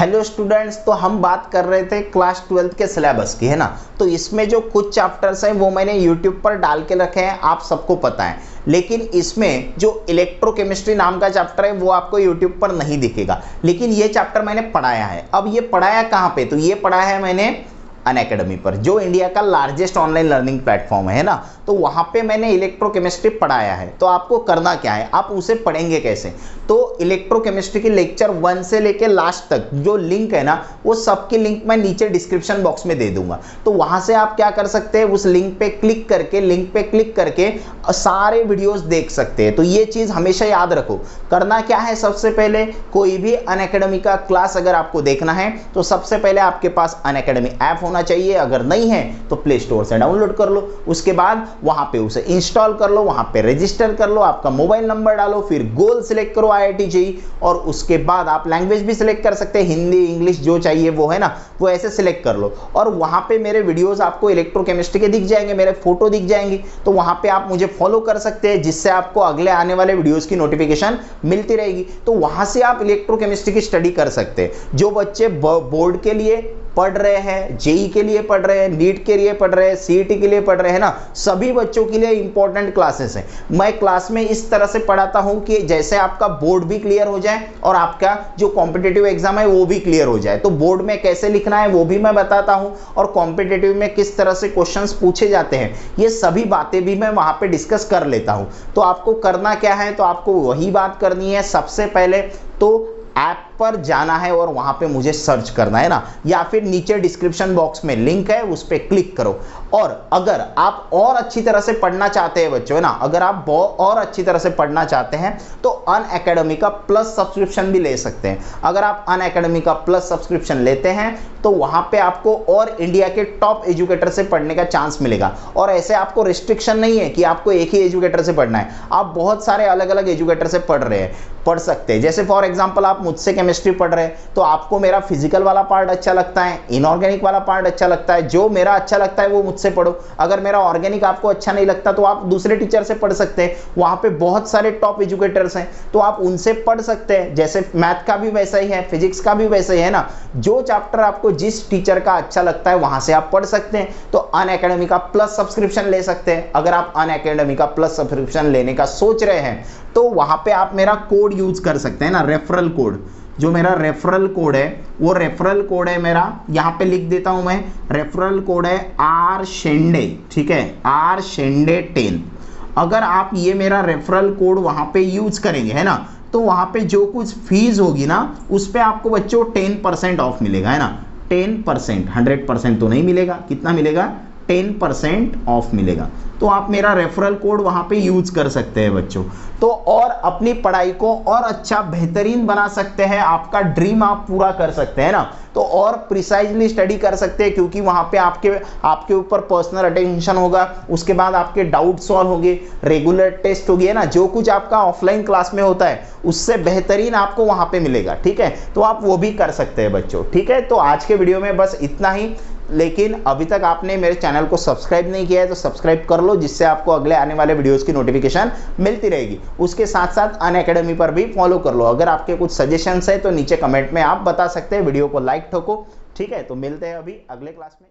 Hello students, तो हम बात कर रहे थे क्लास 12th के सिलेबस की, है ना। तो इसमें जो कुछ चैप्टर्स हैं वो मैंने यूट्यूब पर डाल के रखे हैं, आप सबको पता है। लेकिन इसमें जो इलेक्ट्रोकेमिस्ट्री नाम का चैप्टर है वो आपको यूट्यूब पर नहीं दिखेगा, लेकिन ये चैप्टर मैंने पढ़ाया है। अब ये पढ़ाया कहाँ पे? तो ये पढ़ाया है मैंने अनअकैडमी पर, जो इंडिया का लार्जेस्ट ऑनलाइन लर्निंग प्लेटफॉर्म है ना। तो वहाँ पे मैंने इलेक्ट्रोकेमिस्ट्री पढ़ाया है। तो आपको करना क्या है, आप उसे पढ़ेंगे कैसे? तो इलेक्ट्रोकेमिस्ट्री की लेक्चर 1 से लेके लास्ट तक जो लिंक है ना, वो सबकी लिंक मैं नीचे डिस्क्रिप्शन बॉक्स में दे दूंगा। तो वहाँ से आप क्या कर सकते हैं, उस लिंक पे क्लिक करके सारे वीडियोस देख सकते हैं। तो ये चीज़ हमेशा याद रखो। करना क्या है, सबसे पहले कोई भी अनअकैडमी का क्लास अगर आपको देखना है तो सबसे पहले आपके पास अनअकैडमी ऐप होना चाहिए। अगर नहीं है तो प्ले स्टोर से डाउनलोड कर लो, उसके बाद वहां पे उसे इंस्टॉल कर लो, वहां पे रजिस्टर कर लो, आपका मोबाइल नंबर डालो, फिर गोल सिलेक्ट करो IIT JEE, और उसके बाद आप लैंग्वेज भी सिलेक्ट कर सकते हैं, हिंदी इंग्लिश जो चाहिए वो, है ना, वो ऐसे सिलेक्ट कर लो। और वहां पे मेरे वीडियोस आपको इलेक्ट्रोकेमिस्ट्री के दिख जाएंगे, मेरे फोटो दिख जाएंगे। तो वहां पे आप मुझे फॉलो कर सकते हैं, जिससे आपको अगले आने वाले वीडियोस की नोटिफिकेशन मिलती रहेगी। तो वहां से आप इलेक्ट्रोकेमिस्ट्री की स्टडी कर सकते हैं। जो बच्चे बोर्ड के लिए पढ़ रहे हैं, जेई के लिए पढ़ रहे हैं, नीट के लिए पढ़ रहे हैं, सीईटी के लिए पढ़ रहे हैं ना, सभी बच्चों के लिए इंपॉर्टेंट क्लासेस हैं। मैं क्लास में इस तरह से पढ़ाता हूं कि जैसे आपका बोर्ड भी क्लियर हो जाए और आपका जो कॉम्पिटिटिव एग्जाम है वो भी क्लियर हो जाए। तो बोर्ड में कैसे लिखना है वो भी मैं बताता हूं, और कॉम्पिटिटिव में किस तरह से क्वेश्चंस पूछे जाते हैं, ये सभी बातें भी मैं वहां पे डिस्कस कर लेता हूं। तो आपको करना क्या है, तो आपको वही बात करनी है। सबसे पहले तो ऐप पर जाना है और वहां पे मुझे सर्च करना है ना, या फिर नीचे डिस्क्रिप्शन बॉक्स में लिंक है, उस पर क्लिक करो। और अगर आप और अच्छी तरह से पढ़ना चाहते हैं बच्चों, है ना, अगर आप और अच्छी तरह से पढ़ना चाहते हैं तो अनअकैडमी का प्लस सब्सक्रिप्शन भी ले सकते हैं। अगर आप अनअकैडमी का प्लस सब्सक्रिप्शन लेते हैं तो वहां पे आपको और इंडिया के टॉप एजुकेटर से पढ़ने का चांस मिलेगा। और ऐसे आपको रिस्ट्रिक्शन नहीं है कि आपको एक ही एजुकेटर से पढ़ना है, आप बहुत सारे अलग अलग एजुकेटर से पढ़ सकते हैं। जैसे फॉर एग्जांपल आप मुझसे केमिस्ट्री पढ़ रहे हैं तो आपको मेरा फिजिकल वाला पार्ट अच्छा लगता है, इनऑर्गेनिक वाला पार्ट अच्छा लगता है, जो मेरा अच्छा लगता है वो मुझसे पढ़ो। अगर मेरा ऑर्गेनिक आपको अच्छा नहीं लगता तो आप दूसरे टीचर से पढ़ सकते हैं, वहां पे बहुत सारे टॉप एजुकेटर्स हैं, तो आप उनसे पढ़ सकते हैं। जैसे मैथ का भी वैसा ही है, फिजिक्स का भी वैसा ही है ना। जो चैप्टर आपको जिस टीचर का अच्छा लगता है वहां से आप पढ़ सकते हैं। तो अनअकैडमी का प्लस सब्सक्रिप्शन ले सकते हैं। अगर आप अनअकैडमी का प्लस सब्सक्रिप्शन लेने का सोच रहे हैं तो वहां पे आप मेरा कोड यूज कर सकते हैं ना, रेफरल कोड। जो मेरा रेफरल कोड है वो रेफरल कोड है मेरा, यहां पे लिख देता हूं मैं, रेफरल कोड है RSHENDE, ठीक है, RSHENDE10। अगर आप ये मेरा रेफरल कोड वहां पे यूज करेंगे, है ना, तो वहां पे जो कुछ फीस होगी ना उस पे आपको बच्चों 10% ऑफ मिलेगा, है ना। 10%, 100% तो नहीं मिलेगा, कितना मिलेगा, 10% ऑफ मिलेगा। तो आप मेरा रेफरल कोड वहां पे यूज कर सकते हैं बच्चों। तो और अपनी पढ़ाई को और अच्छा बेहतरीन बना सकते हैं, आपका ड्रीम आप पूरा कर सकते हैं ना। तो और प्रिसाइजली स्टडी कर सकते हैं, क्योंकि वहां पे आपके ऊपर पर्सनल अटेंशन होगा, उसके बाद आपके डाउट सॉल्व होंगे, रेगुलर टेस्ट होगी, है ना। जो कुछ आपका ऑफलाइन क्लास में होता है उससे बेहतरीन आपको वहां पे मिलेगा, ठीक है। तो आप वो भी कर सकते हैं बच्चों, ठीक है। तो आज के वीडियो में बस इतना ही। लेकिन अभी तक आपने मेरे चैनल को सब्सक्राइब नहीं किया है तो सब्सक्राइब कर लो, जिससे आपको अगले आने वाले वीडियोस की नोटिफिकेशन मिलती रहेगी। उसके साथ साथ अनअकैडमी पर भी फॉलो कर लो। अगर आपके कुछ सजेशंस है तो नीचे कमेंट में आप बता सकते हैं। वीडियो को लाइक ठोको, ठीक है। तो मिलते हैं अभी अगले क्लास में।